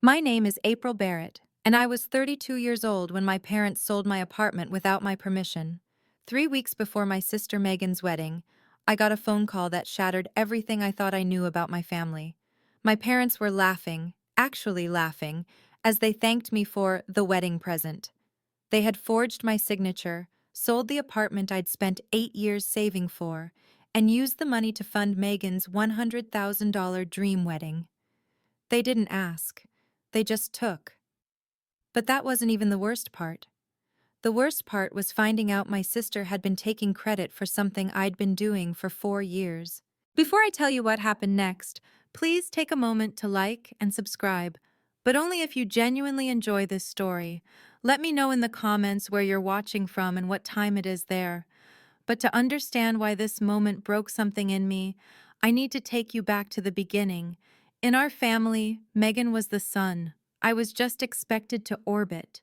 My name is April Barrett, and I was 32 years old when my parents sold my apartment without my permission. 3 weeks before my sister Megan's wedding, I got a phone call that shattered everything I thought I knew about my family. My parents were laughing, actually laughing, as they thanked me for the wedding present. They had forged my signature, sold the apartment I'd spent 8 years saving for, and used the money to fund Megan's $100,000 dream wedding. They didn't ask. They just took. But that wasn't even the worst part. The worst part was finding out my sister had been taking credit for something I'd been doing for 4 years. Before I tell you what happened next, please take a moment to like and subscribe, but only if you genuinely enjoy this story. Let me know in the comments where you're watching from and what time it is there. But to understand why this moment broke something in me, I need to take you back to the beginning. In our family, Megan was the sun. I was just expected to orbit.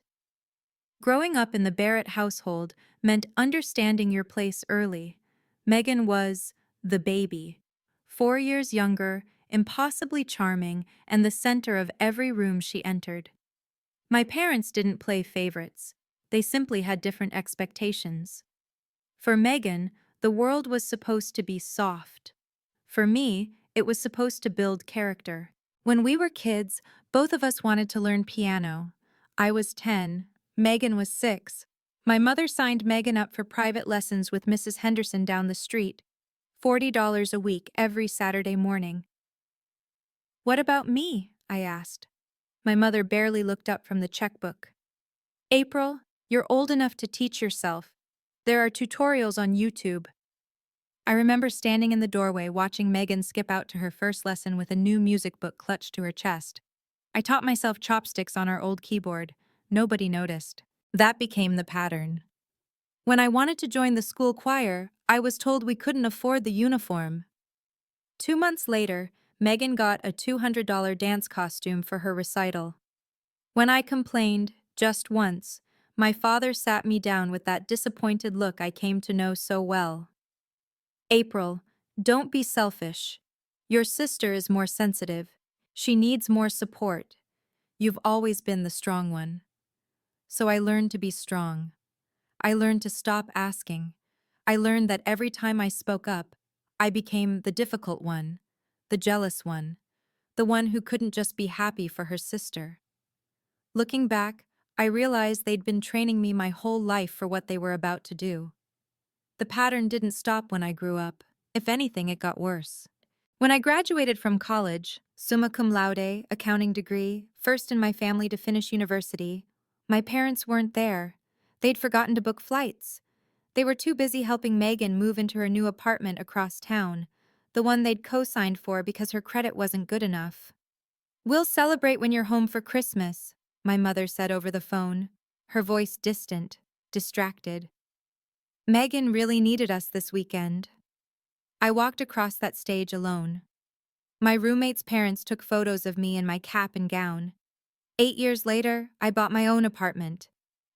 Growing up in the Barrett household meant understanding your place early. Megan was the baby. 4 years younger, impossibly charming, and the center of every room she entered. My parents didn't play favorites. They simply had different expectations. For Megan, the world was supposed to be soft. For me, it was supposed to build character. When we were kids, both of us wanted to learn piano. I was 10, Megan was 6. My mother signed Megan up for private lessons with Mrs. Henderson down the street, $40 a week every Saturday morning. What about me? I asked. My mother barely looked up from the checkbook. April, you're old enough to teach yourself. There are tutorials on YouTube. I remember standing in the doorway watching Megan skip out to her first lesson with a new music book clutched to her chest. I taught myself chopsticks on our old keyboard. Nobody noticed. That became the pattern. When I wanted to join the school choir, I was told we couldn't afford the uniform. 2 months later, Megan got a $200 dance costume for her recital. When I complained, just once, my father sat me down with that disappointed look I came to know so well. April, don't be selfish. Your sister is more sensitive. She needs more support. You've always been the strong one. So I learned to be strong. I learned to stop asking. I learned that every time I spoke up, I became the difficult one, the jealous one, the one who couldn't just be happy for her sister. Looking back, I realized they'd been training me my whole life for what they were about to do. The pattern didn't stop when I grew up. If anything, it got worse. When I graduated from college, summa cum laude, accounting degree, first in my family to finish university, my parents weren't there. They'd forgotten to book flights. They were too busy helping Megan move into her new apartment across town, the one they'd co-signed for because her credit wasn't good enough. We'll celebrate when you're home for Christmas, my mother said over the phone, her voice distant, distracted. Megan really needed us this weekend. I walked across that stage alone. My roommate's parents took photos of me in my cap and gown. 8 years later, I bought my own apartment.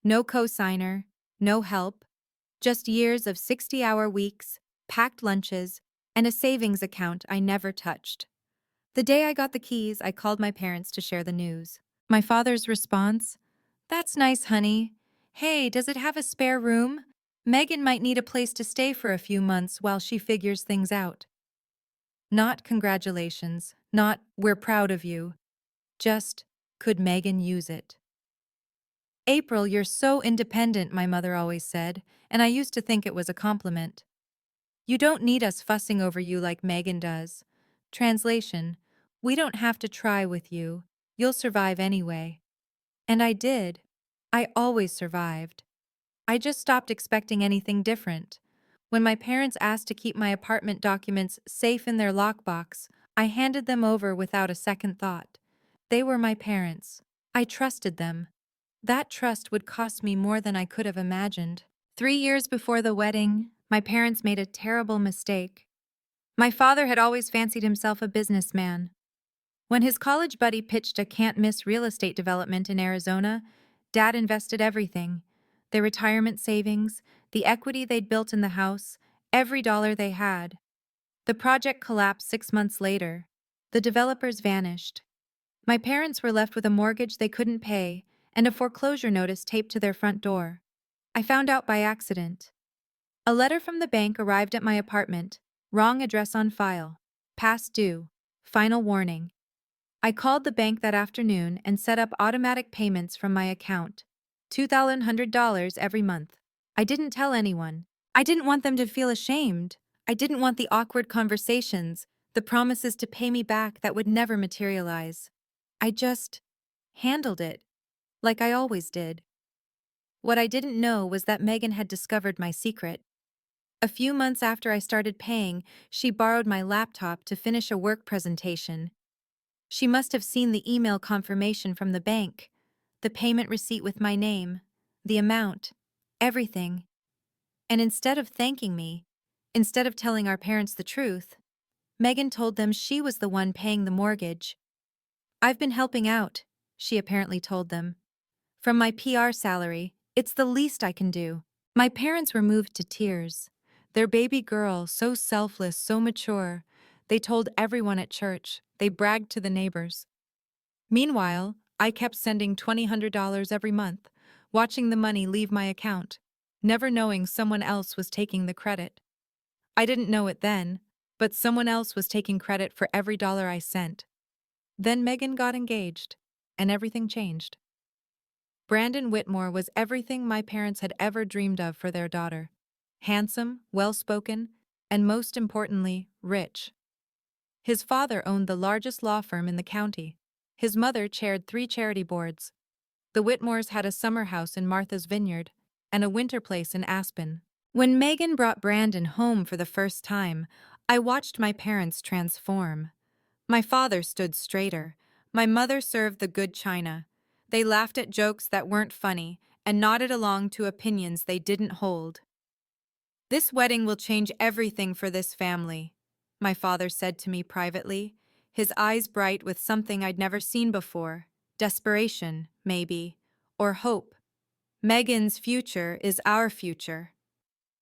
No cosigner, no help, just years of 60-hour weeks, packed lunches, and a savings account I never touched. The day I got the keys, I called my parents to share the news. My father's response? That's nice, honey. Hey, does it have a spare room? Megan might need a place to stay for a few months while she figures things out. Not congratulations, not we're proud of you. Just, could Megan use it? April, you're so independent, my mother always said, and I used to think it was a compliment. You don't need us fussing over you like Megan does. Translation, we don't have to try with you. You'll survive anyway. And I did. I always survived. I just stopped expecting anything different. When my parents asked to keep my apartment documents safe in their lockbox, I handed them over without a second thought. They were my parents. I trusted them. That trust would cost me more than I could have imagined. 3 years before the wedding, my parents made a terrible mistake. My father had always fancied himself a businessman. When his college buddy pitched a can't-miss real estate development in Arizona, Dad invested everything. Their retirement savings, the equity they'd built in the house, every dollar they had. The project collapsed 6 months later. The developers vanished. My parents were left with a mortgage they couldn't pay and a foreclosure notice taped to their front door. I found out by accident. A letter from the bank arrived at my apartment. Wrong address on file. Past due. Final warning. I called the bank that afternoon and set up automatic payments from my account. $2,100 every month. I didn't tell anyone. I didn't want them to feel ashamed. I didn't want the awkward conversations, the promises to pay me back that would never materialize. I just handled it, like I always did. What I didn't know was that Megan had discovered my secret. A few months after I started paying, she borrowed my laptop to finish a work presentation. She must have seen the email confirmation from the bank, the payment receipt with my name, the amount, everything. And instead of thanking me, instead of telling our parents the truth, Megan told them she was the one paying the mortgage. "I've been helping out," she apparently told them. "From my PR salary, it's the least I can do." My parents were moved to tears. Their baby girl, so selfless, so mature. They told everyone at church. They bragged to the neighbors. Meanwhile, I kept sending $200 every month, watching the money leave my account, never knowing someone else was taking the credit. I didn't know it then, but someone else was taking credit for every dollar I sent. Then Megan got engaged, and everything changed. Brandon Whitmore was everything my parents had ever dreamed of for their daughter. Handsome, well-spoken, and most importantly, rich. His father owned the largest law firm in the county. His mother chaired 3 charity boards. The Whitmores had a summer house in Martha's Vineyard and a winter place in Aspen. When Megan brought Brandon home for the first time, I watched my parents transform. My father stood straighter. My mother served the good china. They laughed at jokes that weren't funny and nodded along to opinions they didn't hold. "This wedding will change everything for this family," my father said to me privately, his eyes bright with something I'd never seen before. Desperation, maybe, or hope. "Megan's future is our future."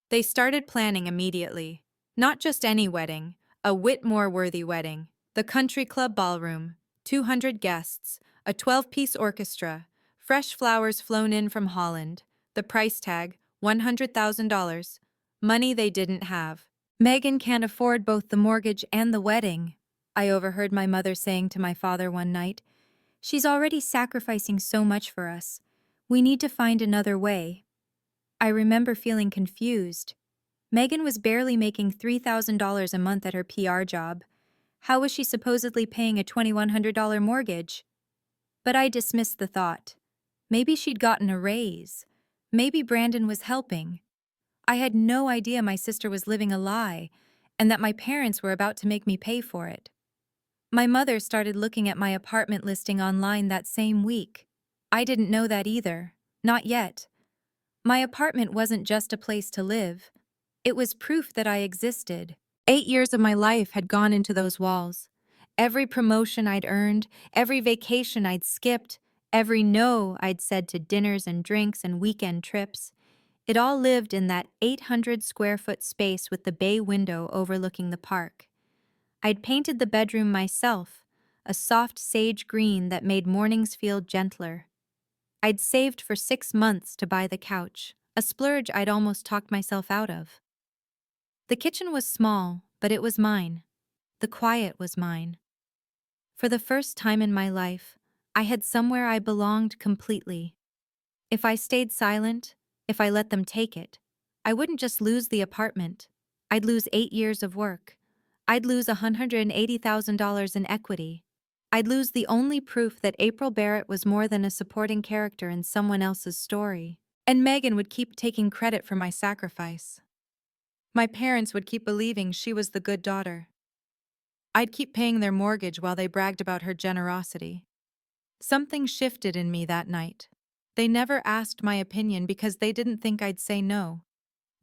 They started planning immediately. Not just any wedding, a Whitmore-worthy wedding. The country club ballroom, 200 guests, a 12-piece orchestra, fresh flowers flown in from Holland. The price tag, $100,000. Money they didn't have. "Megan can't afford both the mortgage and the wedding," I overheard my mother saying to my father one night. "She's already sacrificing so much for us. We need to find another way." I remember feeling confused. Megan was barely making $3,000 a month at her PR job. How was she supposedly paying a $2,100 mortgage? But I dismissed the thought. Maybe she'd gotten a raise. Maybe Brandon was helping. I had no idea my sister was living a lie, and that my parents were about to make me pay for it. My mother started looking at my apartment listing online that same week. I didn't know that either. Not yet. My apartment wasn't just a place to live. It was proof that I existed. 8 years of my life had gone into those walls. Every promotion I'd earned, every vacation I'd skipped, every no I'd said to dinners and drinks and weekend trips. It all lived in that 800-square-foot space with the bay window overlooking the park. I'd painted the bedroom myself, a soft sage green that made mornings feel gentler. I'd saved for 6 months to buy the couch, a splurge I'd almost talked myself out of. The kitchen was small, but it was mine. The quiet was mine. For the first time in my life, I had somewhere I belonged completely. If I stayed silent, if I let them take it, I wouldn't just lose the apartment. I'd lose 8 years of work. I'd lose $180,000 in equity. I'd lose the only proof that April Barrett was more than a supporting character in someone else's story. And Megan would keep taking credit for my sacrifice. My parents would keep believing she was the good daughter. I'd keep paying their mortgage while they bragged about her generosity. Something shifted in me that night. They never asked my opinion because they didn't think I'd say no.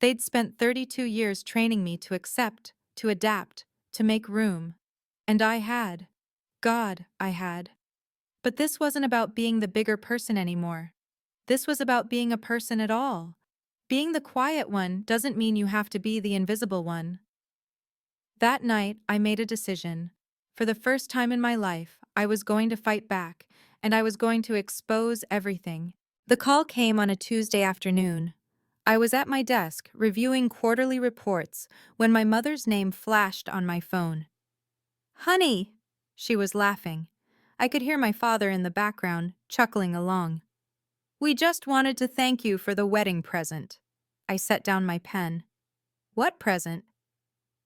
They'd spent 32 years training me to accept, to adapt, to make room. And I had. God, I had. But this wasn't about being the bigger person anymore. This was about being a person at all. Being the quiet one doesn't mean you have to be the invisible one. That night, I made a decision. For the first time in my life, I was going to fight back, and I was going to expose everything. The call came on a Tuesday afternoon. I was at my desk, reviewing quarterly reports, when my mother's name flashed on my phone. "Honey!" She was laughing. I could hear my father in the background, chuckling along. "We just wanted to thank you for the wedding present." I set down my pen. "What present?"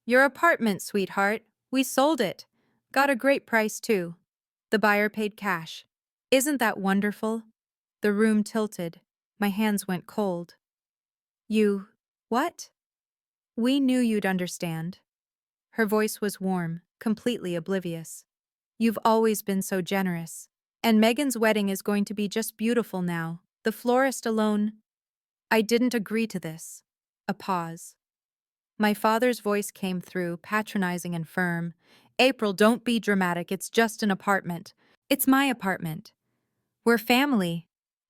"Your apartment, sweetheart. We sold it. Got a great price, too. The buyer paid cash. Isn't that wonderful?" The room tilted. My hands went cold. "You... what?" "We knew you'd understand." Her voice was warm, completely oblivious. "You've always been so generous. And Megan's wedding is going to be just beautiful now. The florist alone..." "I didn't agree to this." A pause. My father's voice came through, patronizing and firm. "April, don't be dramatic. It's just an apartment. It's my apartment. We're family."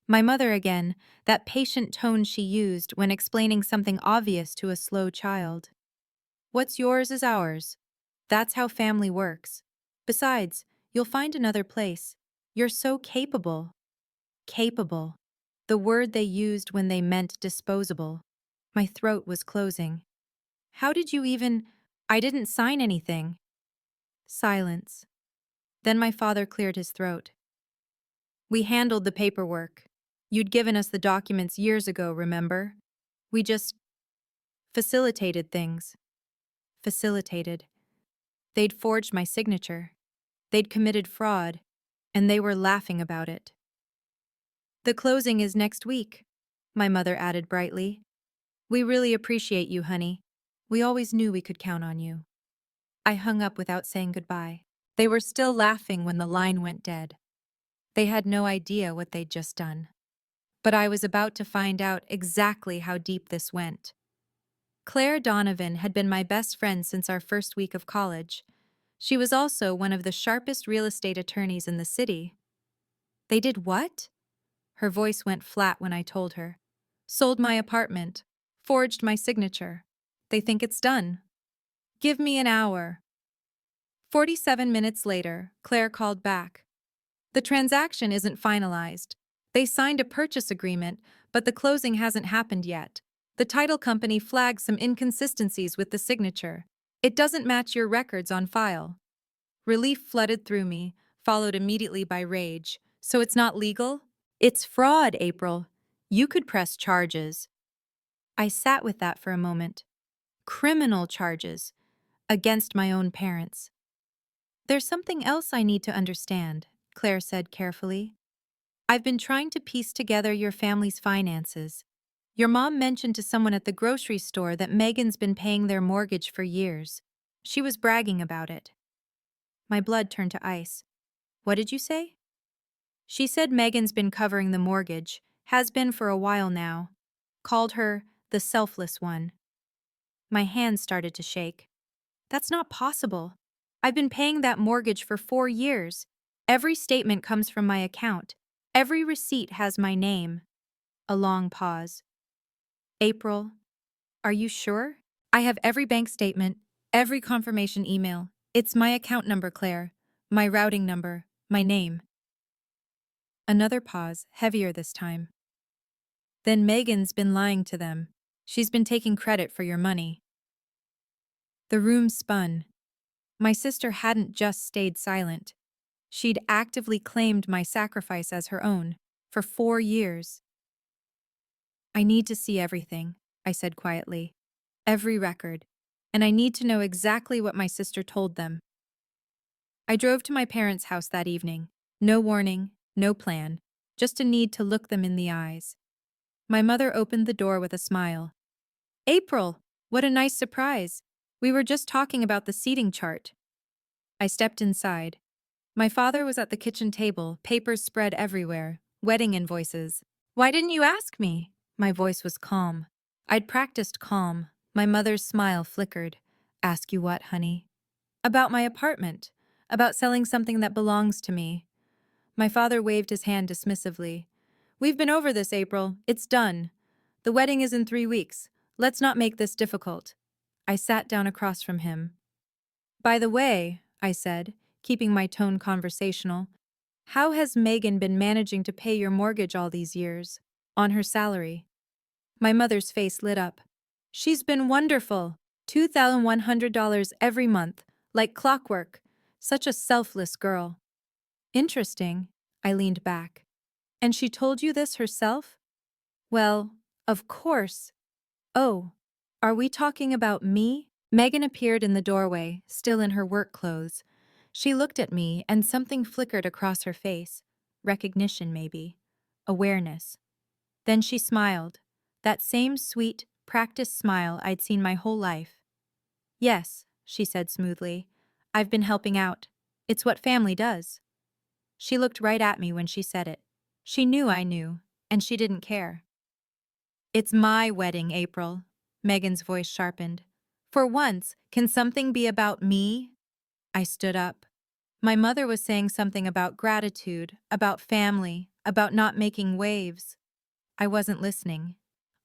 My mother again, that patient tone she used when explaining something obvious to a slow child. "What's yours is ours. That's how family works. Besides, you'll find another place. You're so capable." Capable. The word they used when they meant disposable. My throat was closing. "How did you even—" "I didn't sign anything." Silence. Then my father cleared his throat. "We handled the paperwork. You'd given us the documents years ago, remember? We just facilitated things." Facilitated. They'd forged my signature. They'd committed fraud, and they were laughing about it. "The closing is next week," my mother added brightly. "We really appreciate you, honey. We always knew we could count on you." I hung up without saying goodbye. They were still laughing when the line went dead. They had no idea what they'd just done. But I was about to find out exactly how deep this went. Claire Donovan had been my best friend since our first week of college. She was also one of the sharpest real estate attorneys in the city. "They did what?" Her voice went flat when I told her. "Sold my apartment. Forged my signature. They think it's done. Give me an hour." 47 minutes later, Claire called back. "The transaction isn't finalized. They signed a purchase agreement, but the closing hasn't happened yet. The title company flagged some inconsistencies with the signature. It doesn't match your records on file." Relief flooded through me, followed immediately by rage. "So it's not legal?" "It's fraud, April. You could press charges." I sat with that for a moment. Criminal charges. Against my own parents. "There's something else I need to understand," Claire said carefully. "I've been trying to piece together your family's finances. Your mom mentioned to someone at the grocery store that Megan's been paying their mortgage for years. She was bragging about it." My blood turned to ice. "What did you say?" "She said Megan's been covering the mortgage, has been for a while now. Called her the selfless one." My hands started to shake. "That's not possible. I've been paying that mortgage for 4 years. Every statement comes from my account. Every receipt has my name." A long pause. "April, are you sure?" "I have every bank statement, every confirmation email. It's my account number, Claire. My routing number, my name." Another pause, heavier this time. "Then Megan's been lying to them. She's been taking credit for your money." The room spun. My sister hadn't just stayed silent. She'd actively claimed my sacrifice as her own, for 4 years. "I need to see everything," I said quietly. "Every record. And I need to know exactly what my sister told them." I drove to my parents' house that evening. No warning, no plan, just a need to look them in the eyes. My mother opened the door with a smile. "April, what a nice surprise. We were just talking about the seating chart." I stepped inside. My father was at the kitchen table, papers spread everywhere, wedding invoices. "Why didn't you ask me?" My voice was calm. I'd practiced calm. My mother's smile flickered. "Ask you what, honey?" "About my apartment. About selling something that belongs to me." My father waved his hand dismissively. "We've been over this, April. It's done. The wedding is in 3 weeks. Let's not make this difficult." I sat down across from him. "By the way," I said, keeping my tone conversational. How has Megan been managing to pay your mortgage all these years? On her salary. My mother's face lit up. She's been wonderful. $2,100 every month, like clockwork. Such a selfless girl. Interesting. I leaned back. And she told you this herself? Well, of course. Oh, are we talking about me? Megan appeared in the doorway, still in her work clothes. She looked at me and something flickered across her face. Recognition, maybe. Awareness. Then she smiled. That same sweet, practiced smile I'd seen my whole life. Yes, she said smoothly. I've been helping out. It's what family does. She looked right at me when she said it. She knew I knew, and she didn't care. It's my wedding, April. Megan's voice sharpened. For once, can something be about me? I stood up. My mother was saying something about gratitude, about family, about not making waves. I wasn't listening.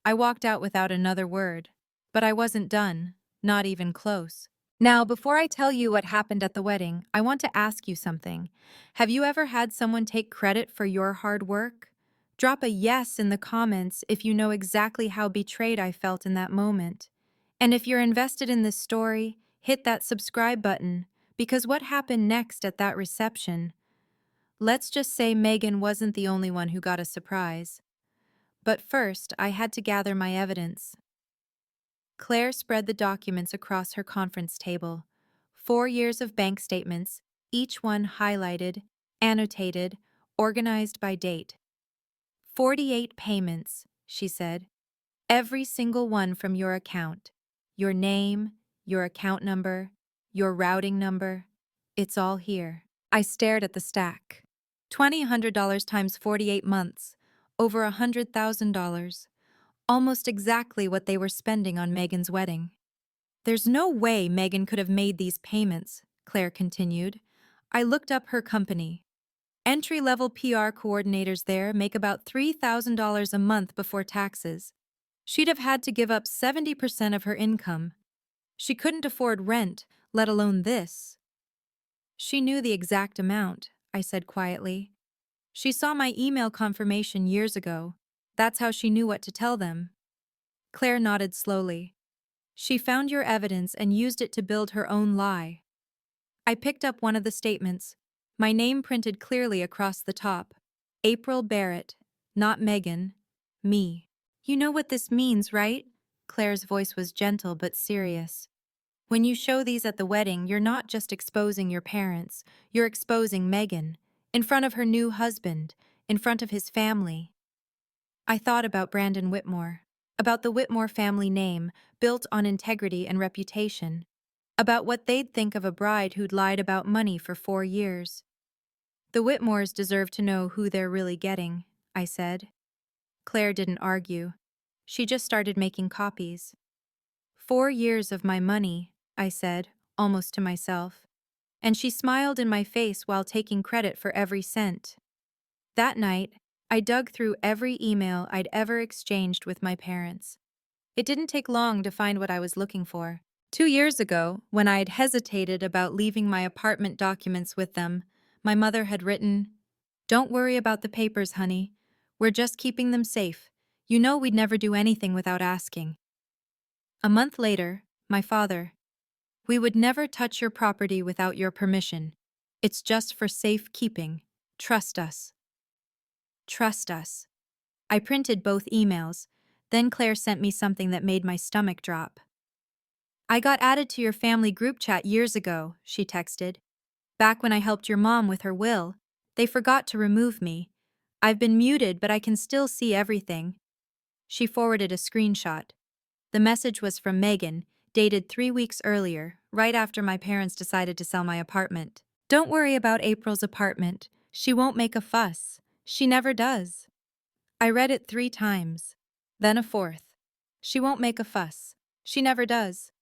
I walked out without another word. But I wasn't done, not even close. Now, before I tell you what happened at the wedding, I want to ask you something. Have you ever had someone take credit for your hard work? Drop a yes in the comments if you know exactly how betrayed I felt in that moment. And if you're invested in this story, hit that subscribe button, because what happened next at that reception? Let's just say Megan wasn't the only one who got a surprise. But first, I had to gather my evidence. Claire spread the documents across her conference table. 4 years of bank statements, each one highlighted, annotated, organized by date. 48 payments, she said. Every single one from your account. Your name, your account number, your routing number. It's all here. I stared at the stack. $2,100 times 48 months. Over $100,000. Almost exactly what they were spending on Megan's wedding. There's no way Megan could have made these payments, Claire continued. I looked up her company. Entry-level PR coordinators there make about $3,000 a month before taxes. She'd have had to give up 70% of her income. She couldn't afford rent, let alone this. She knew the exact amount, I said quietly. She saw my email confirmation years ago. That's how she knew what to tell them. Claire nodded slowly. She found your evidence and used it to build her own lie. I picked up one of the statements. My name printed clearly across the top. April Barrett, not Megan. Me. You know what this means, right? Claire's voice was gentle but serious. When you show these at the wedding, you're not just exposing your parents, you're exposing Megan, in front of her new husband, in front of his family. I thought about Brandon Whitmore, about the Whitmore family name, built on integrity and reputation, about what they'd think of a bride who'd lied about money for 4 years. The Whitmores deserve to know who they're really getting, I said. Claire didn't argue. She just started making copies. 4 years of my money, I said, almost to myself. And she smiled in my face while taking credit for every cent. That night, I dug through every email I'd ever exchanged with my parents. It didn't take long to find what I was looking for. 2 years ago, when I'd hesitated about leaving my apartment documents with them, my mother had written, "Don't worry about the papers, honey. We're just keeping them safe. You know we'd never do anything without asking." A month later, my father, "We would never touch your property without your permission. It's just for safekeeping. Trust us." Trust us. I printed both emails. Then Claire sent me something that made my stomach drop. "I got added to your family group chat years ago," she texted. "Back when I helped your mom with her will. They forgot to remove me. I've been muted, but I can still see everything." She forwarded a screenshot. The message was from Megan, dated 3 weeks earlier, right after my parents decided to sell my apartment. "Don't worry about April's apartment. She won't make a fuss. She never does." I read it 3 times. Then a fourth. "She won't make a fuss. She never does."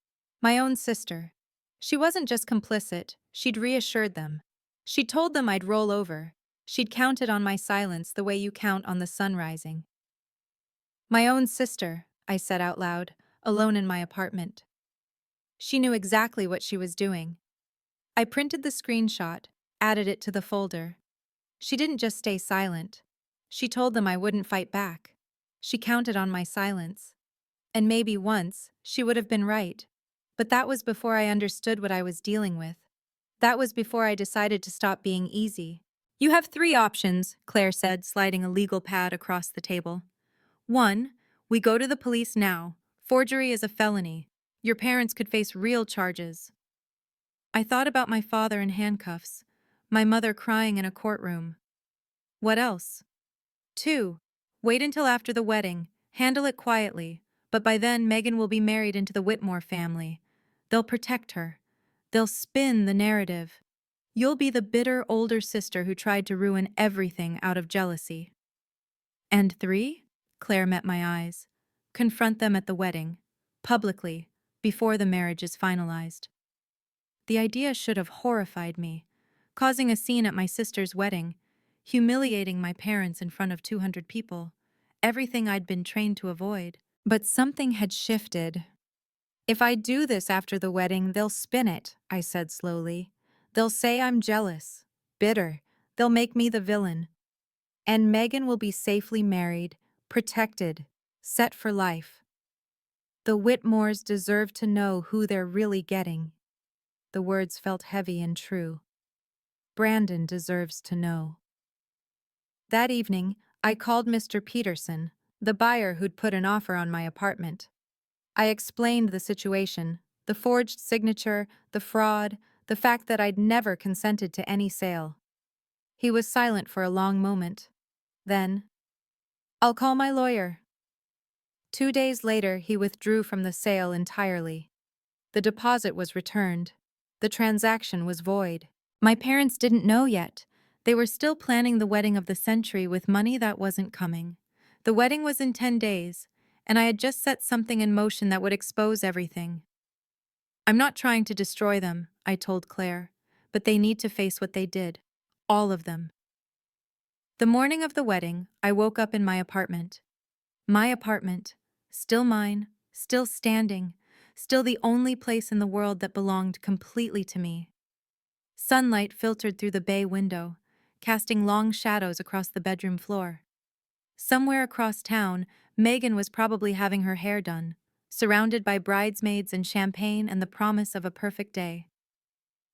My own sister. She wasn't just complicit, she'd reassured them. She told them I'd roll over. She'd counted on my silence the way you count on the sun rising. My own sister, I said out loud, alone in my apartment. She knew exactly what she was doing. I printed the screenshot, added it to the folder. She didn't just stay silent. She told them I wouldn't fight back. She counted on my silence. And maybe once, she would have been right. But that was before I understood what I was dealing with. That was before I decided to stop being easy. You have three options, Claire said, sliding a legal pad across the table. 1. We go to the police now. Forgery is a felony. Your parents could face real charges. I thought about my father in handcuffs, my mother crying in a courtroom. What else? 2. Wait until after the wedding. Handle it quietly. But by then, Megan will be married into the Whitmore family. They'll protect her. They'll spin the narrative. You'll be the bitter older sister who tried to ruin everything out of jealousy. And 3? Claire met my eyes. Confront them at the wedding. Publicly. Before the marriage is finalized. The idea should have horrified me. Causing a scene at my sister's wedding. Humiliating my parents in front of 200 people. Everything I'd been trained to avoid. But something had shifted. If I do this after the wedding, they'll spin it, I said slowly. They'll say I'm jealous, bitter. They'll make me the villain. And Megan will be safely married, protected, set for life. The Whitmores deserve to know who they're really getting. The words felt heavy and true. Brandon deserves to know. That evening, I called Mr. Peterson, the buyer who'd put an offer on my apartment. I explained the situation, the forged signature, the fraud, the fact that I'd never consented to any sale. He was silent for a long moment. Then, I'll call my lawyer. 2 days later, he withdrew from the sale entirely. The deposit was returned. The transaction was void. My parents didn't know yet. They were still planning the wedding of the century with money that wasn't coming. The wedding was in 10 days, and I had just set something in motion that would expose everything. I'm not trying to destroy them, I told Claire, but they need to face what they did. All of them. The morning of the wedding, I woke up in my apartment. My apartment. Still mine, still standing, still the only place in the world that belonged completely to me. Sunlight filtered through the bay window, casting long shadows across the bedroom floor. Somewhere across town, Megan was probably having her hair done, surrounded by bridesmaids and champagne and the promise of a perfect day.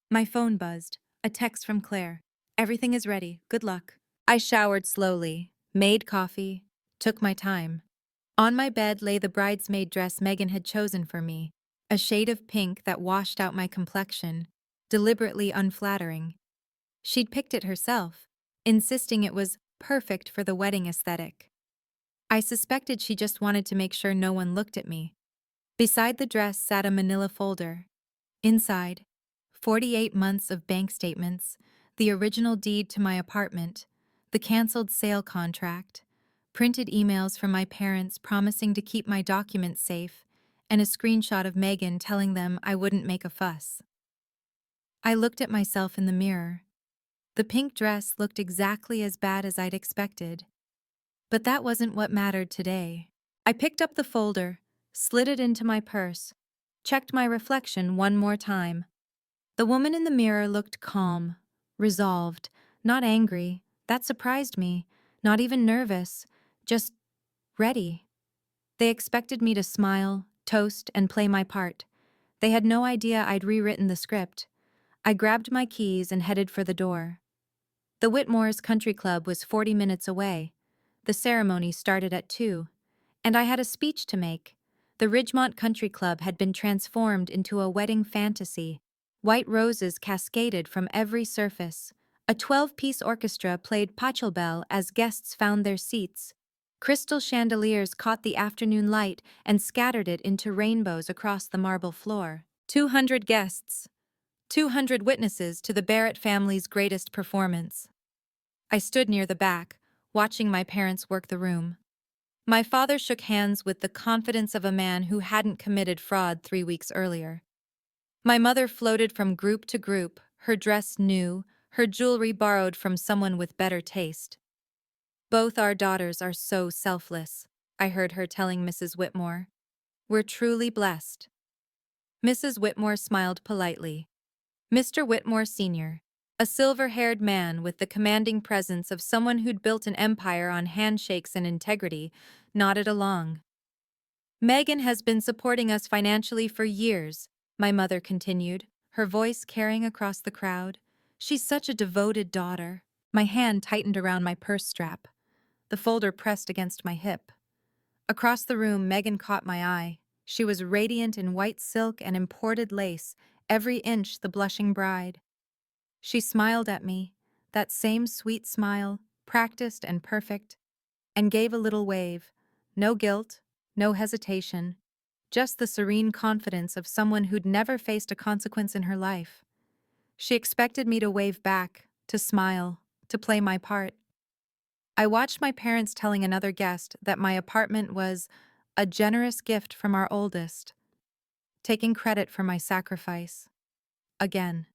My phone buzzed, a text from Claire. Everything is ready, good luck. I showered slowly, made coffee, took my time. On my bed lay the bridesmaid dress Megan had chosen for me, a shade of pink that washed out my complexion, deliberately unflattering. She'd picked it herself, insisting it was perfect for the wedding aesthetic. I suspected she just wanted to make sure no one looked at me. Beside the dress sat a manila folder. Inside, 48 months of bank statements, the original deed to my apartment, the canceled sale contract, printed emails from my parents promising to keep my documents safe, and a screenshot of Megan telling them I wouldn't make a fuss. I looked at myself in the mirror. The pink dress looked exactly as bad as I'd expected. But that wasn't what mattered today. I picked up the folder, slid it into my purse, checked my reflection one more time. The woman in the mirror looked calm, resolved, not angry. That surprised me, not even nervous, just ready. They expected me to smile, toast, and play my part. They had no idea I'd rewritten the script. I grabbed my keys and headed for the door. The Whitmore's country club was 40 minutes away. The ceremony started at 2, and I had a speech to make. The Ridgemont Country Club had been transformed into a wedding fantasy. White roses cascaded from every surface. A 12-piece orchestra played Pachelbel as guests found their seats. Crystal chandeliers caught the afternoon light and scattered it into rainbows across the marble floor. 200 guests. 200 witnesses to the Barrett family's greatest performance. I stood near the back, watching my parents work the room. My father shook hands with the confidence of a man who hadn't committed fraud 3 weeks earlier. My mother floated from group to group, her dress new, her jewelry borrowed from someone with better taste. Both our daughters are so selfless, I heard her telling Mrs. Whitmore. We're truly blessed. Mrs. Whitmore smiled politely. Mr. Whitmore Sr., a silver-haired man with the commanding presence of someone who'd built an empire on handshakes and integrity, nodded along. Megan has been supporting us financially for years, my mother continued, her voice carrying across the crowd. She's such a devoted daughter. My hand tightened around my purse strap, the folder pressed against my hip. Across the room, Megan caught my eye. She was radiant in white silk and imported lace, every inch the blushing bride. She smiled at me, that same sweet smile, practiced and perfect, and gave a little wave. No guilt, no hesitation, just the serene confidence of someone who'd never faced a consequence in her life. She expected me to wave back, to smile, to play my part. I watched my parents telling another guest that my apartment was a generous gift from our oldest, taking credit for my sacrifice. Again.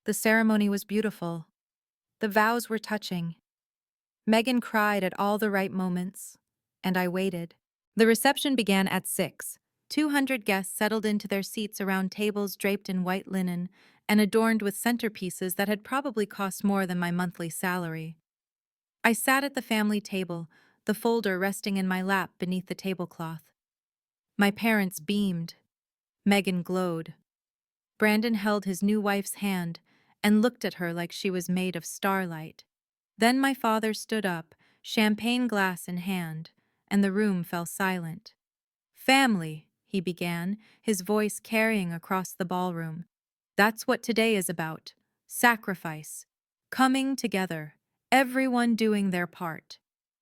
The ceremony was beautiful. The vows were touching. Megan cried at all the right moments, and I waited. The reception began at 6. 200 guests settled into their seats around tables draped in white linen and adorned with centerpieces that had probably cost more than my monthly salary. I sat at the family table, the folder resting in my lap beneath the tablecloth. My parents beamed. Megan glowed. Brandon held his new wife's hand and looked at her like she was made of starlight. Then my father stood up, champagne glass in hand, and the room fell silent. "Family," he began, his voice carrying across the ballroom. "That's what today is about. Sacrifice. Coming together. Everyone doing their part."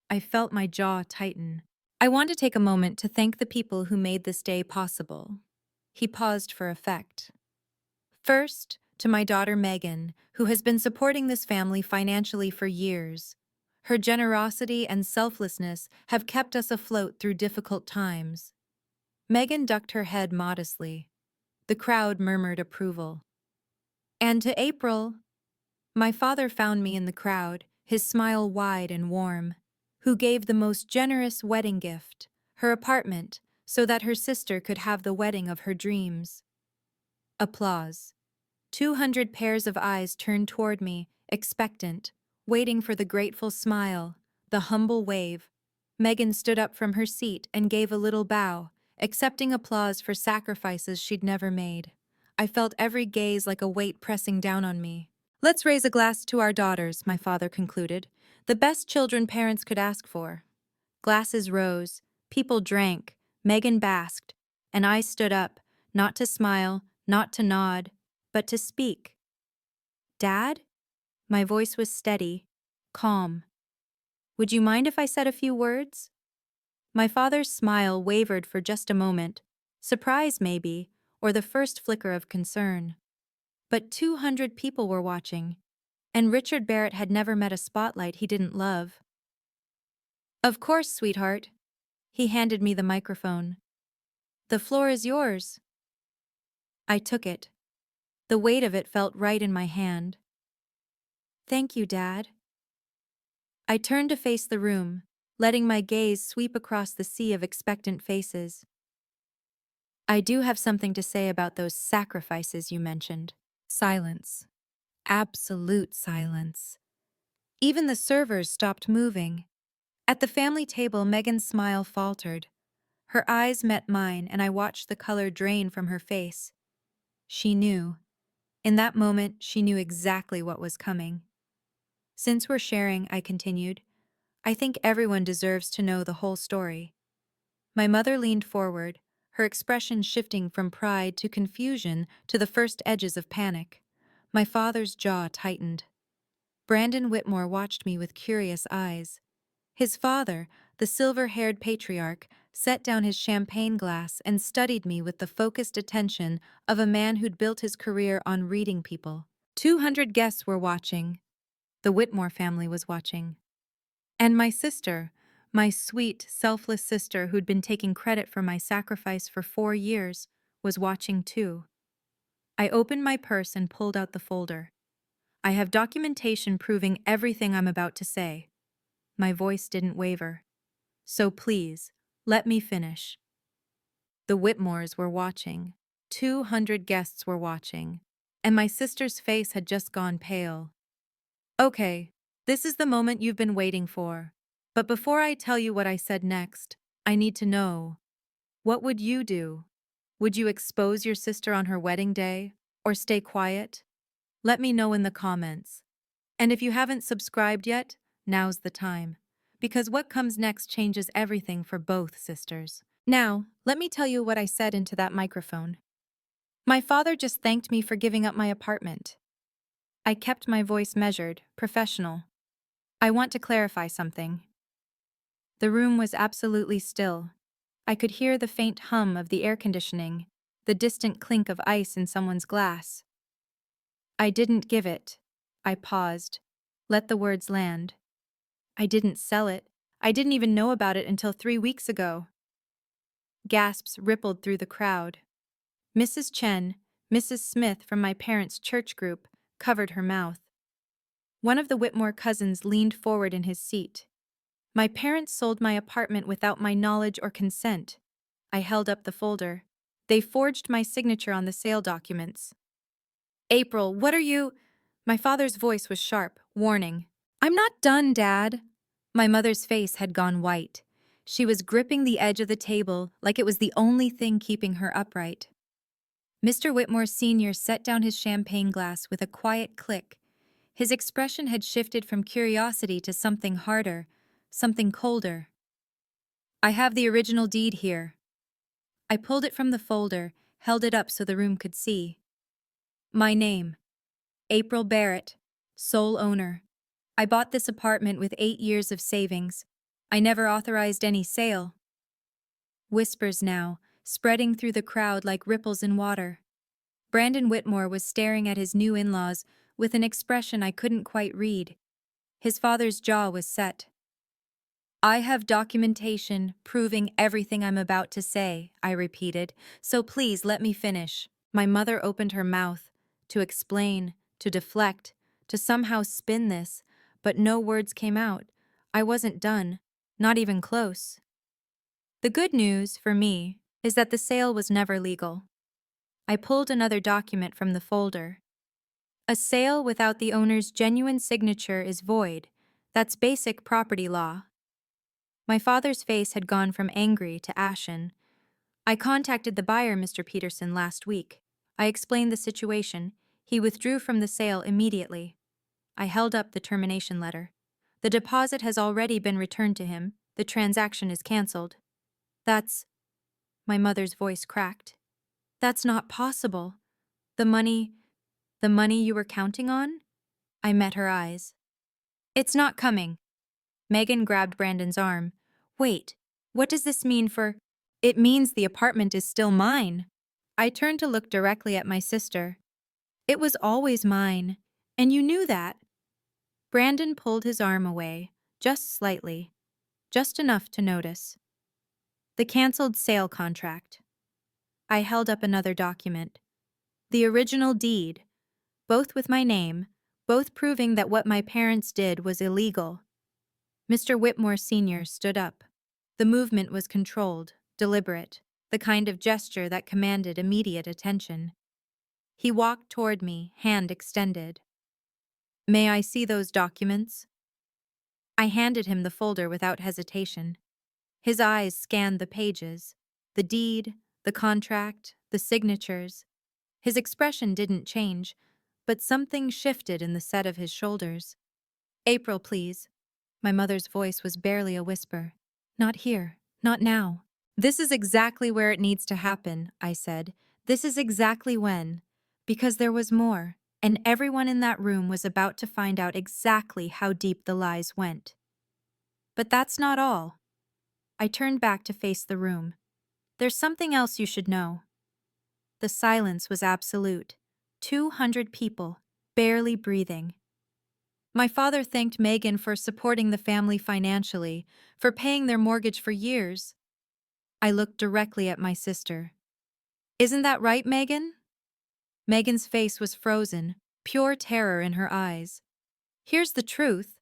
I felt my jaw tighten. "I want to take a moment to thank the people who made this day possible." He paused for effect. "First, to my daughter Megan, who has been supporting this family financially for years. Her generosity and selflessness have kept us afloat through difficult times." Megan ducked her head modestly. The crowd murmured approval. "And to April," my father found me in the crowd, his smile wide and warm, "who gave the most generous wedding gift, her apartment, so that her sister could have the wedding of her dreams." Applause. 200 pairs of eyes turned toward me, expectant, waiting for the grateful smile, the humble wave. Megan stood up from her seat and gave a little bow, accepting applause for sacrifices she'd never made. I felt every gaze like a weight pressing down on me. "Let's raise a glass to our daughters," my father concluded. "The best children parents could ask for." Glasses rose, people drank, Megan basked, and I stood up, not to smile, not to nod, but to speak. "Dad?" My voice was steady, calm. "Would you mind if I said a few words?" My father's smile wavered for just a moment, surprise maybe, or the first flicker of concern. But 200 people were watching, and Richard Barrett had never met a spotlight he didn't love. "Of course, sweetheart." He handed me the microphone. "The floor is yours." I took it. The weight of it felt right in my hand. "Thank you, Dad." I turned to face the room, letting my gaze sweep across the sea of expectant faces. "I do have something to say about those sacrifices you mentioned." Silence. Absolute silence. Even the servers stopped moving. At the family table, Megan's smile faltered. Her eyes met mine, and I watched the color drain from her face. She knew. In that moment, she knew exactly what was coming. "Since we're sharing," I continued, "I think everyone deserves to know the whole story." My mother leaned forward, her expression shifting from pride to confusion to the first edges of panic. My father's jaw tightened. Brandon Whitmore watched me with curious eyes. His father, the silver-haired patriarch, set down his champagne glass and studied me with the focused attention of a man who'd built his career on reading people. 200 guests were watching. The Whitmore family was watching. And my sister, my sweet, selfless sister who'd been taking credit for my sacrifice for 4 years, was watching too. I opened my purse and pulled out the folder. "I have documentation proving everything I'm about to say." My voice didn't waver. "So please, let me finish." The Whitmores were watching. 200 guests were watching. and my sister's face had just gone pale. Okay, this is the moment you've been waiting for. But before I tell you what I said next, I need to know, what would you do? Would you expose your sister on her wedding day, or stay quiet? Let me know in the comments. And if you haven't subscribed yet, now's the time. Because what comes next changes everything for both sisters. Now, let me tell you what I said into that microphone. My father just thanked me for giving up my apartment. I kept my voice measured, professional. I want to clarify something. The room was absolutely still. I could hear the faint hum of the air conditioning, the distant clink of ice in someone's glass. I didn't give it. I paused. Let the words land. I didn't sell it. I didn't even know about it until 3 weeks ago. Gasps rippled through the crowd. Mrs. Chen, Mrs. Smith from my parents' church group, covered her mouth. One of the Whitmore cousins leaned forward in his seat. My parents sold my apartment without my knowledge or consent. I held up the folder. They forged my signature on the sale documents. April, what are you? My father's voice was sharp, warning. I'm not done, Dad. My mother's face had gone white. She was gripping the edge of the table like it was the only thing keeping her upright. Mr. Whitmore Sr. set down his champagne glass with a quiet click. His expression had shifted from curiosity to something harder, something colder. I have the original deed here. I pulled it from the folder, held it up so the room could see. My name, April Barrett, sole owner. I bought this apartment with 8 years of savings. I never authorized any sale. Whispers now, spreading through the crowd like ripples in water. Brandon Whitmore was staring at his new in-laws with an expression I couldn't quite read. His father's jaw was set. I have documentation proving everything I'm about to say, I repeated, so please let me finish. My mother opened her mouth to explain, to deflect, to somehow spin this, but no words came out. I wasn't done, not even close. The good news, for me, is that the sale was never legal. I pulled another document from the folder. A sale without the owner's genuine signature is void. That's basic property law. My father's face had gone from angry to ashen. I contacted the buyer, Mr. Peterson, last week. I explained the situation. He withdrew from the sale immediately. I held up the termination letter. The deposit has already been returned to him. The transaction is canceled. That's... My mother's voice cracked. That's not possible. The money you were counting on? I met her eyes. It's not coming. Megan grabbed Brandon's arm. Wait, what does this mean for... It means the apartment is still mine. I turned to look directly at my sister. It was always mine, and you knew that. Brandon pulled his arm away, just slightly, just enough to notice. The canceled sale contract. I held up another document. The original deed, both with my name, both proving that what my parents did was illegal. Mr. Whitmore Sr. stood up. The movement was controlled, deliberate, the kind of gesture that commanded immediate attention. He walked toward me, hand extended. May I see those documents? I handed him the folder without hesitation. His eyes scanned the pages, the deed, the contract, the signatures. His expression didn't change, but something shifted in the set of his shoulders. April, please. My mother's voice was barely a whisper. Not here, not now. This is exactly where it needs to happen, I said. This is exactly when. Because there was more, and everyone in that room was about to find out exactly how deep the lies went. But that's not all. I turned back to face the room. There's something else you should know. The silence was absolute. 200 people, barely breathing. My father thanked Megan for supporting the family financially, for paying their mortgage for years. I looked directly at my sister. Isn't that right, Megan? Megan's face was frozen, pure terror in her eyes. Here's the truth.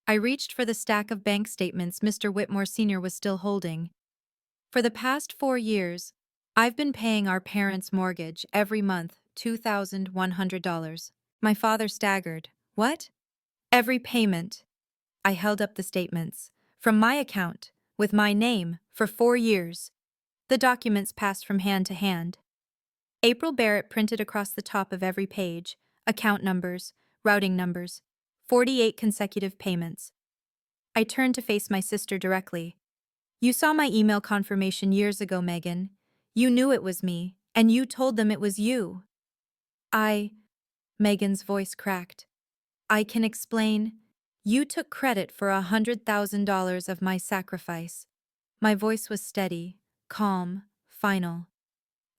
I reached for the stack of bank statements Mr. Whitmore Sr. was still holding. For the past 4 years, I've been paying our parents' mortgage every month $2,100. My father staggered. What? Every payment. I held up the statements. From my account, with my name, for 4 years. The documents passed from hand to hand. April Barrett printed across the top of every page, account numbers, routing numbers, 48 consecutive payments. I turned to face my sister directly. You saw my email confirmation years ago, Megan. You knew it was me, and you told them it was you. I, Megan's voice cracked. I can explain. You took credit for $100,000 of my sacrifice. My voice was steady, calm, final.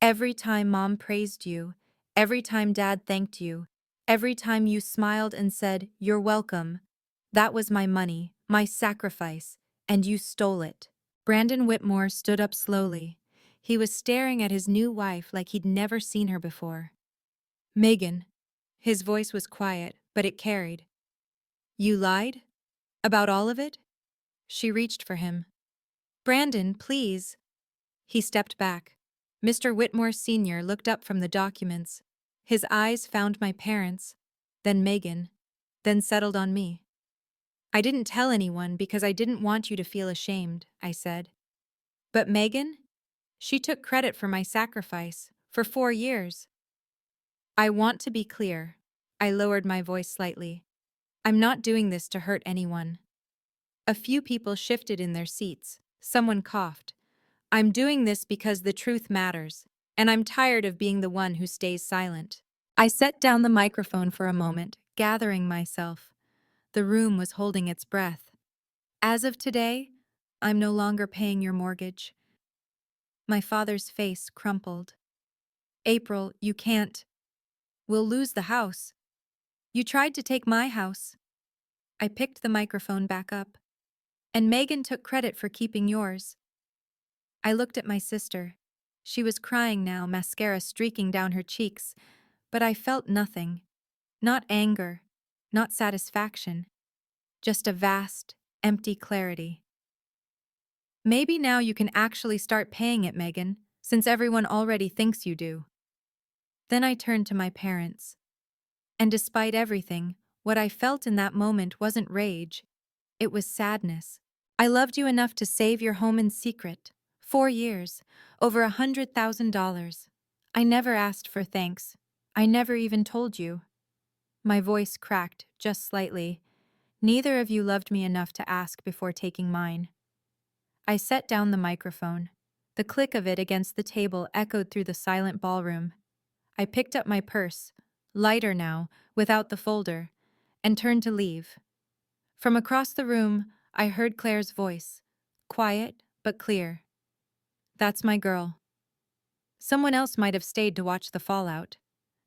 Every time Mom praised you, every time Dad thanked you, every time you smiled and said, "You're welcome," that was my money, my sacrifice, and you stole it. Brandon Whitmore stood up slowly. He was staring at his new wife like he'd never seen her before. Megan. His voice was quiet, but it carried. You lied? About all of it? She reached for him. Brandon, please. He stepped back. Mr. Whitmore Sr. looked up from the documents. His eyes found my parents, then Megan, then settled on me. I didn't tell anyone because I didn't want you to feel ashamed, I said. But Megan? She took credit for my sacrifice, for 4 years. I want to be clear. I lowered my voice slightly. I'm not doing this to hurt anyone. A few people shifted in their seats. Someone coughed. I'm doing this because the truth matters, and I'm tired of being the one who stays silent. I set down the microphone for a moment, gathering myself. The room was holding its breath. As of today, I'm no longer paying your mortgage. My father's face crumpled. April, you can't. We'll lose the house. You tried to take my house. I picked the microphone back up. And Megan took credit for keeping yours. I looked at my sister. She was crying now, mascara streaking down her cheeks, but I felt nothing. Not anger, not satisfaction. Just a vast, empty clarity. Maybe now you can actually start paying it, Megan, since everyone already thinks you do. Then I turned to my parents. And despite everything, what I felt in that moment wasn't rage. It was sadness. I loved you enough to save your home in secret. 4 years, over $100,000. I never asked for thanks. I never even told you. My voice cracked just slightly. Neither of you loved me enough to ask before taking mine. I set down the microphone. The click of it against the table echoed through the silent ballroom. I picked up my purse, lighter now, without the folder, and turned to leave. From across the room, I heard Claire's voice, quiet but clear. That's my girl. Someone else might have stayed to watch the fallout,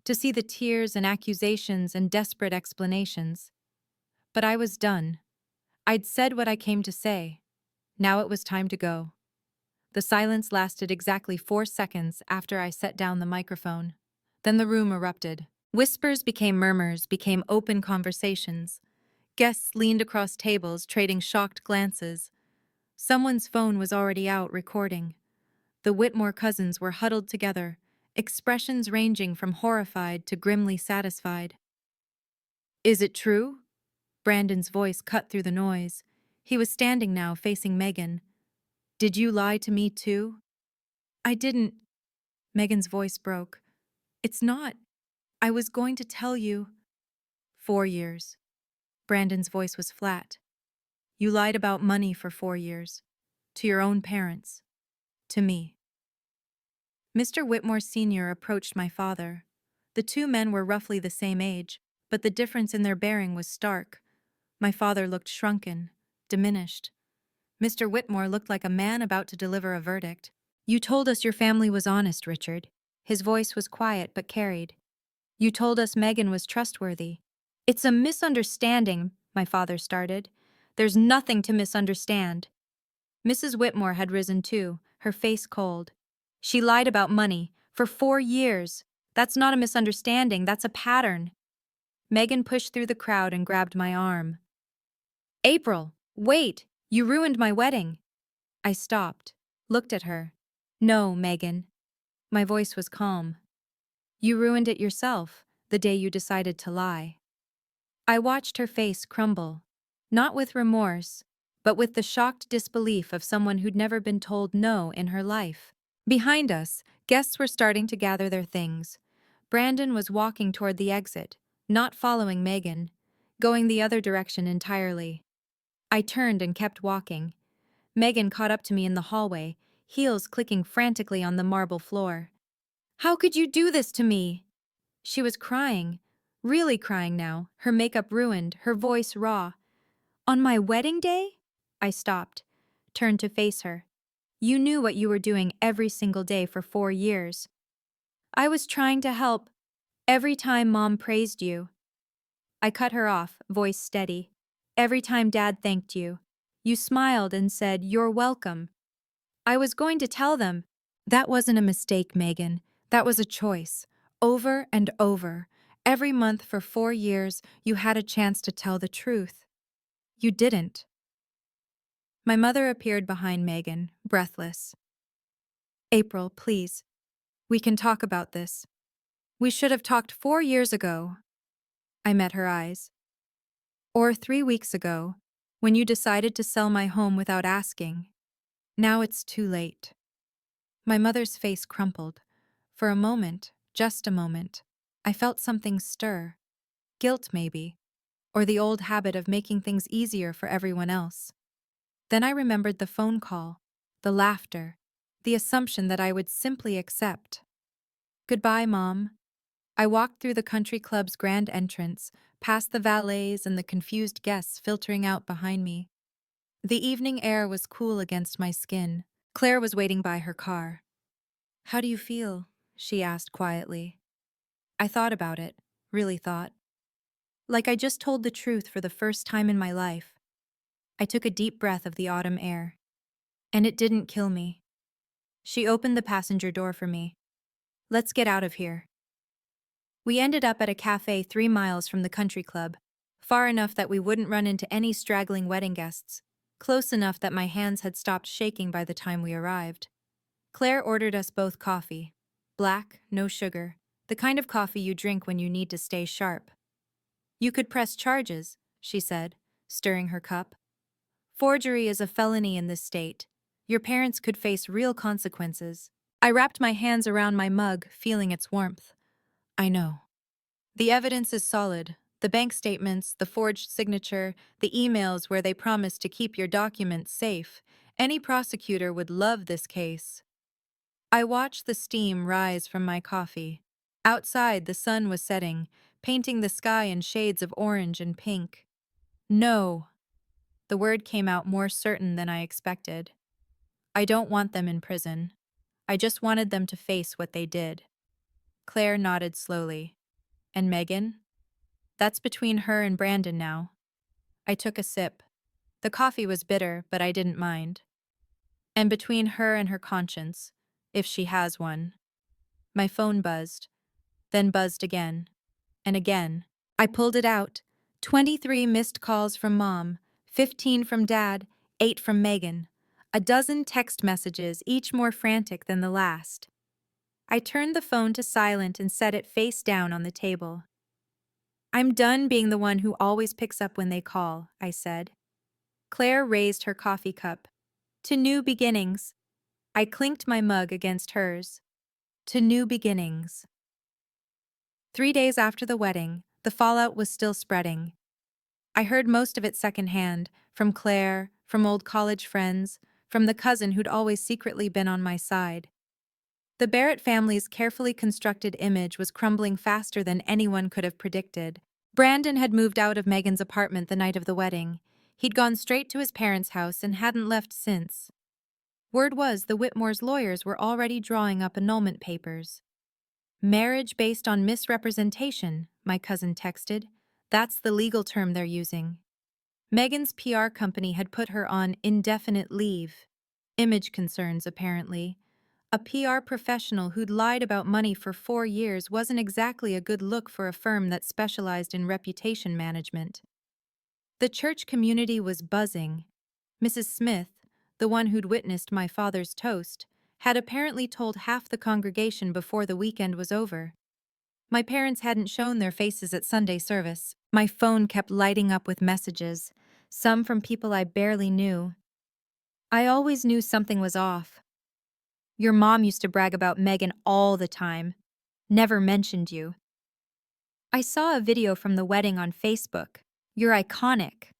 to see the tears and accusations and desperate explanations. But I was done. I'd said what I came to say. Now it was time to go. The silence lasted exactly 4 seconds after I set down the microphone. Then the room erupted. Whispers became murmurs, became open conversations. Guests leaned across tables, trading shocked glances. Someone's phone was already out, recording. The Whitmore cousins were huddled together, expressions ranging from horrified to grimly satisfied. Is it true? Brandon's voice cut through the noise. He was standing now, facing Megan. Did you lie to me too? I didn't. Megan's voice broke. It's not. I was going to tell you. 4 years. Brandon's voice was flat. You lied about money for 4 years. To your own parents. To me. Mr. Whitmore Sr. approached my father. The two men were roughly the same age, but the difference in their bearing was stark. My father looked shrunken, diminished. Mr. Whitmore looked like a man about to deliver a verdict. You told us your family was honest, Richard. His voice was quiet but carried. You told us Megan was trustworthy. It's a misunderstanding, my father started. There's nothing to misunderstand. Mrs. Whitmore had risen too, her face cold. She lied about money for 4 years. That's not a misunderstanding, that's a pattern. Megan pushed through the crowd and grabbed my arm. April, wait, you ruined my wedding. I stopped, looked at her. No, Megan. My voice was calm. You ruined it yourself, the day you decided to lie. I watched her face crumble, not with remorse, but with the shocked disbelief of someone who'd never been told no in her life. Behind us, guests were starting to gather their things. Brandon was walking toward the exit, not following Megan, going the other direction entirely. I turned and kept walking. Megan caught up to me in the hallway, heels clicking frantically on the marble floor. "How could you do this to me?" She was crying, really crying now, her makeup ruined, her voice raw. "On my wedding day?" I stopped, turned to face her. "You knew what you were doing every single day for 4 years. I was trying to help. Every time Mom praised you." I cut her off, voice steady. "Every time Dad thanked you. You smiled and said, 'You're welcome.'" I was going to tell them. "That wasn't a mistake, Megan. That was a choice. Over and over. Every month for 4 years, you had a chance to tell the truth. You didn't." My mother appeared behind Megan, breathless. "April, please. We can talk about this. We should have talked 4 years ago." I met her eyes. "Or 3 weeks ago, when you decided to sell my home without asking. Now it's too late." My mother's face crumpled. For a moment, just a moment, I felt something stir. Guilt, maybe, or the old habit of making things easier for everyone else. Then I remembered the phone call, the laughter, the assumption that I would simply accept. "Goodbye, Mom." I walked through the country club's grand entrance, past the valets and the confused guests filtering out behind me. The evening air was cool against my skin. Claire was waiting by her car. "How do you feel?" she asked quietly. I thought about it, really thought. Like I just told the truth for the first time in my life. I took a deep breath of the autumn air. And it didn't kill me. She opened the passenger door for me. "Let's get out of here." We ended up at a cafe 3 miles from the country club, far enough that we wouldn't run into any straggling wedding guests, close enough that my hands had stopped shaking by the time we arrived. Claire ordered us both coffee. Black, no sugar, the kind of coffee you drink when you need to stay sharp. "You could press charges," she said, stirring her cup. "Forgery is a felony in this state. Your parents could face real consequences." I wrapped my hands around my mug, feeling its warmth. "I know. The evidence is solid. The bank statements, the forged signature, the emails where they promised to keep your documents safe. Any prosecutor would love this case." I watched the steam rise from my coffee. Outside, the sun was setting, painting the sky in shades of orange and pink. "No." The word came out more certain than I expected. "I don't want them in prison. I just wanted them to face what they did." Claire nodded slowly. "And Megan?" "That's between her and Brandon now." I took a sip. The coffee was bitter, but I didn't mind. "And between her and her conscience, if she has one." My phone buzzed, then buzzed again. And again. I pulled it out. 23 missed calls from Mom, 15 from Dad, 8 from Megan. A dozen text messages, each more frantic than the last. I turned the phone to silent and set it face down on the table. "I'm done being the one who always picks up when they call," I said. Claire raised her coffee cup. "To new beginnings." I clinked my mug against hers. "To new beginnings." 3 days after the wedding, the fallout was still spreading. I heard most of it secondhand, from Claire, from old college friends, from the cousin who'd always secretly been on my side. The Barrett family's carefully constructed image was crumbling faster than anyone could have predicted. Brandon had moved out of Megan's apartment the night of the wedding. He'd gone straight to his parents' house and hadn't left since. Word was the Whitmore's lawyers were already drawing up annulment papers. "Marriage based on misrepresentation," my cousin texted. "That's the legal term they're using." Megan's PR company had put her on indefinite leave. Image concerns, apparently. A PR professional who'd lied about money for 4 years wasn't exactly a good look for a firm that specialized in reputation management. The church community was buzzing. Mrs. Smith, the one who'd witnessed my father's toast, had apparently told half the congregation before the weekend was over. My parents hadn't shown their faces at Sunday service. My phone kept lighting up with messages, some from people I barely knew. I always knew something was off. Your mom used to brag about Megan all the time. Never mentioned you. I saw a video from the wedding on Facebook. You're iconic.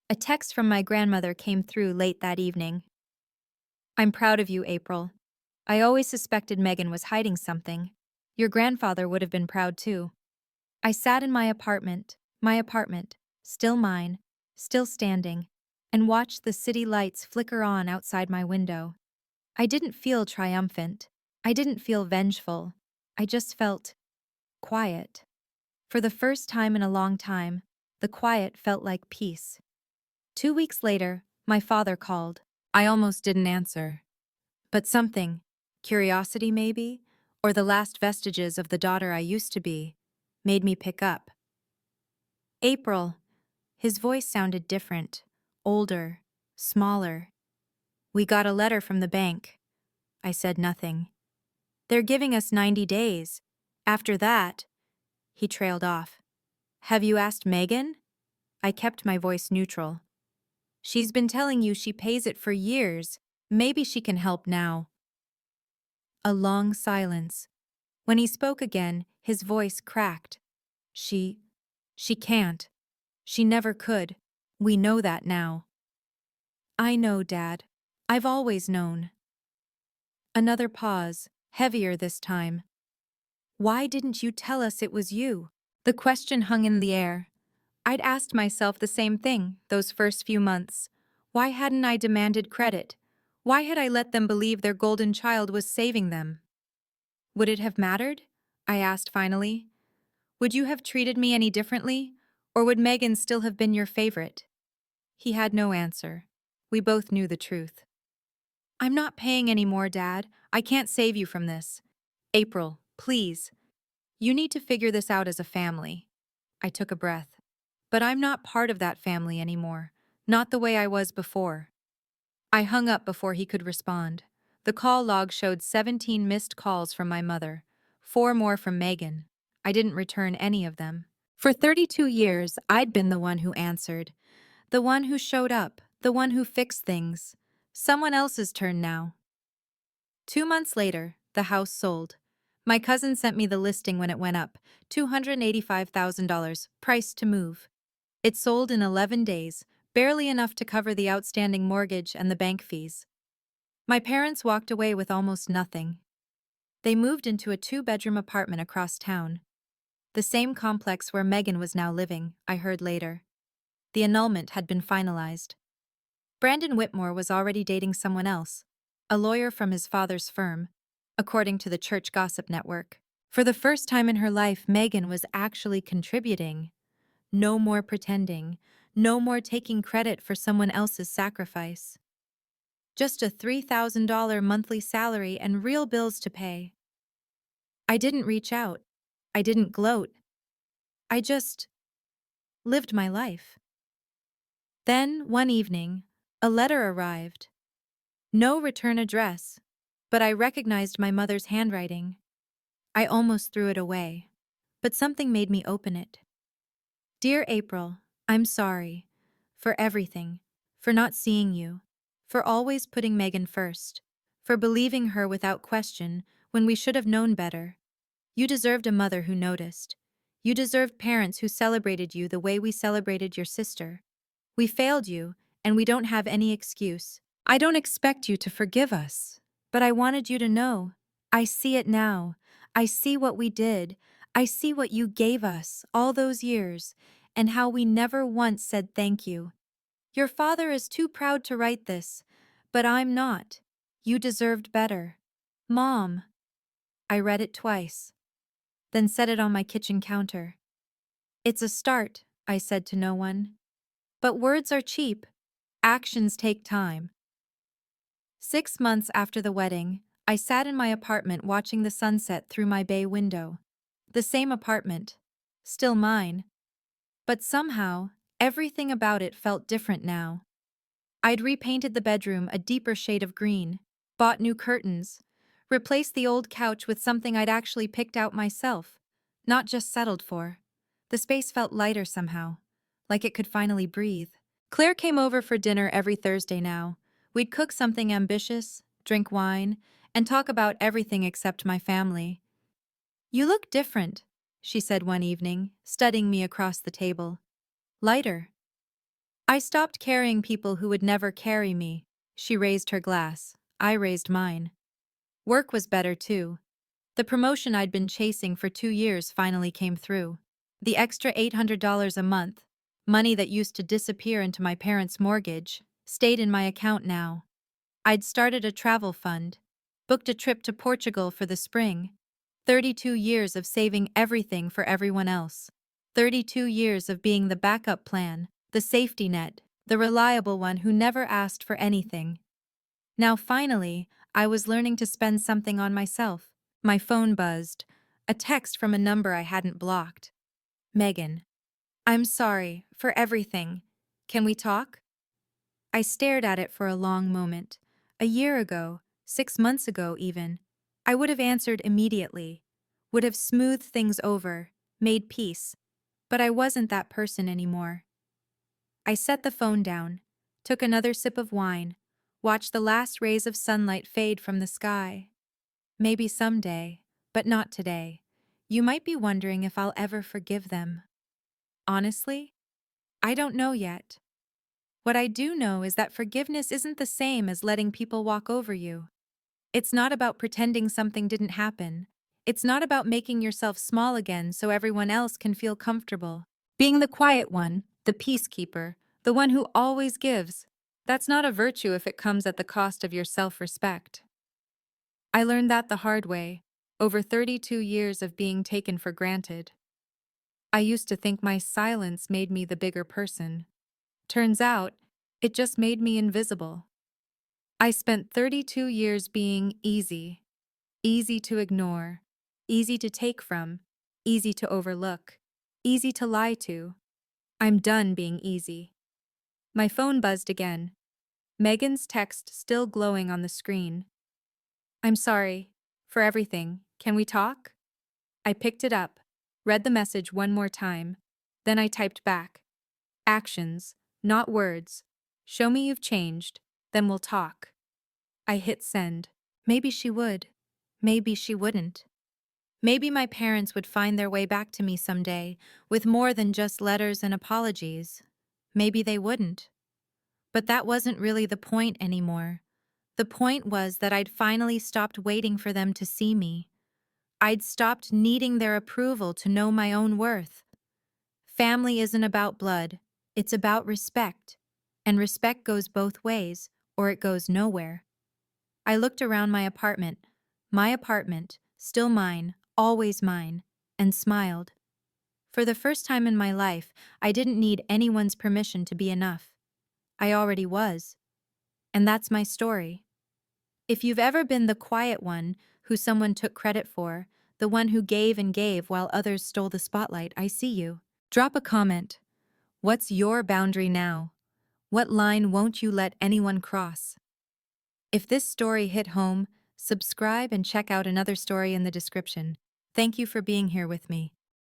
A text from my grandmother came through late that evening. I'm proud of you, April. I always suspected Megan was hiding something. Your grandfather would have been proud too. I sat in my apartment, still mine, still standing, and watched the city lights flicker on outside my window. I didn't feel triumphant. I didn't feel vengeful. I just felt quiet. For the first time in a long time, the quiet felt like peace. 2 weeks later, my father called. I almost didn't answer. But something, curiosity maybe, or the last vestiges of the daughter I used to be, made me pick up. April. His voice sounded different, older, smaller. We got a letter from the bank. I said nothing. They're giving us 90 days. After that, he trailed off. Have you asked Megan? I kept my voice neutral. She's been telling you she pays it for years. Maybe she can help now. A long silence. When he spoke again, his voice cracked. She can't. She never could. We know that now. I know, Dad. I've always known. Another pause, heavier this time. Why didn't you tell us it was you? The question hung in the air. I'd asked myself the same thing those first few months. Why hadn't I demanded credit? Why had I let them believe their golden child was saving them? Would it have mattered? I asked finally. Would you have treated me any differently? Or would Megan still have been your favorite? He had no answer. We both knew the truth. I'm not paying any more, Dad. I can't save you from this. April, please. You need to figure this out as a family. I took a breath. But I'm not part of that family anymore. Not the way I was before. I hung up before he could respond. The call log showed 17 missed calls from my mother, 4 more from Megan. I didn't return any of them. For 32 years, I'd been the one who answered, the one who showed up, the one who fixed things. Someone else's turn now. 2 months later, the house sold. My cousin sent me the listing when it went up, $285,000, price to move. It sold in 11 days, barely enough to cover the outstanding mortgage and the bank fees. My parents walked away with almost nothing. They moved into a 2-bedroom apartment across town. The same complex where Megan was now living, I heard later. The annulment had been finalized. Brandon Whitmore was already dating someone else, a lawyer from his father's firm, according to the church gossip network. For the first time in her life, Megan was actually contributing. No more pretending, no more taking credit for someone else's sacrifice. Just a $3,000 monthly salary and real bills to pay. I didn't reach out. I didn't gloat. I just lived my life. Then, one evening, a letter arrived. No return address, but I recognized my mother's handwriting. I almost threw it away, but something made me open it. Dear April, I'm sorry. For everything. For not seeing you. For always putting Megan first. For believing her without question when we should have known better. You deserved a mother who noticed. You deserved parents who celebrated you the way we celebrated your sister. We failed you, and we don't have any excuse. I don't expect you to forgive us, but I wanted you to know. I see it now. I see what we did. I see what you gave us all those years, and how we never once said thank you. Your father is too proud to write this, but I'm not. You deserved better. Mom. I read it twice, then set it on my kitchen counter. It's a start, I said to no one. But words are cheap. Actions take time. 6 months after the wedding, I sat in my apartment watching the sunset through my bay window. The same apartment. Still mine. But somehow, everything about it felt different now. I'd repainted the bedroom a deeper shade of green, bought new curtains, replaced the old couch with something I'd actually picked out myself. not just settled for. The space felt lighter somehow, like it could finally breathe. Claire came over for dinner every Thursday now. We'd cook something ambitious, drink wine, and talk about everything except my family. "You look different," she said one evening, studying me across the table. "Lighter." I stopped carrying people who would never carry me. She raised her glass. I raised mine. Work was better too. The promotion I'd been chasing for 2 years finally came through. The extra $800 a month, money that used to disappear into my parents' mortgage, stayed in my account now. I'd started a travel fund, booked a trip to Portugal for the spring. 32 years of saving everything for everyone else. 32 years of being the backup plan, the safety net, the reliable one who never asked for anything. Now finally, I was learning to spend something on myself. My phone buzzed. A text from a number I hadn't blocked. "Megan, I'm sorry for everything. Can we talk?" I stared at it for a long moment. A year ago, 6 months ago even, I would have answered immediately, would have smoothed things over, made peace. But I wasn't that person anymore. I set the phone down, took another sip of wine, watched the last rays of sunlight fade from the sky. Maybe someday, but not today. You might be wondering if I'll ever forgive them. Honestly, I don't know yet. What I do know is that forgiveness isn't the same as letting people walk over you. It's not about pretending something didn't happen. It's not about making yourself small again so everyone else can feel comfortable. Being the quiet one, the peacekeeper, the one who always gives. That's not a virtue if it comes at the cost of your self-respect. I learned that the hard way, over 32 years of being taken for granted. I used to think my silence made me the bigger person. Turns out, it just made me invisible. I spent 32 years being easy. Easy to ignore, easy to take from, easy to overlook, easy to lie to. I'm done being easy. My phone buzzed again. Megan's text still glowing on the screen. "I'm sorry. For everything. Can we talk?" I picked it up, read the message one more time. Then I typed back. "Actions, not words. Show me you've changed, then we'll talk." I hit send. Maybe she would. Maybe she wouldn't. Maybe my parents would find their way back to me someday, with more than just letters and apologies. Maybe they wouldn't. But that wasn't really the point anymore. The point was that I'd finally stopped waiting for them to see me. I'd stopped needing their approval to know my own worth. Family isn't about blood, it's about respect. And respect goes both ways, or it goes nowhere. I looked around my apartment, still mine, always mine, and smiled. For the first time in my life, I didn't need anyone's permission to be enough. I already was. And that's my story. If you've ever been the quiet one who someone took credit for, the one who gave and gave while others stole the spotlight, I see you. Drop a comment. What's your boundary now? What line won't you let anyone cross? If this story hit home, subscribe and check out another story in the description. Thank you for being here with me.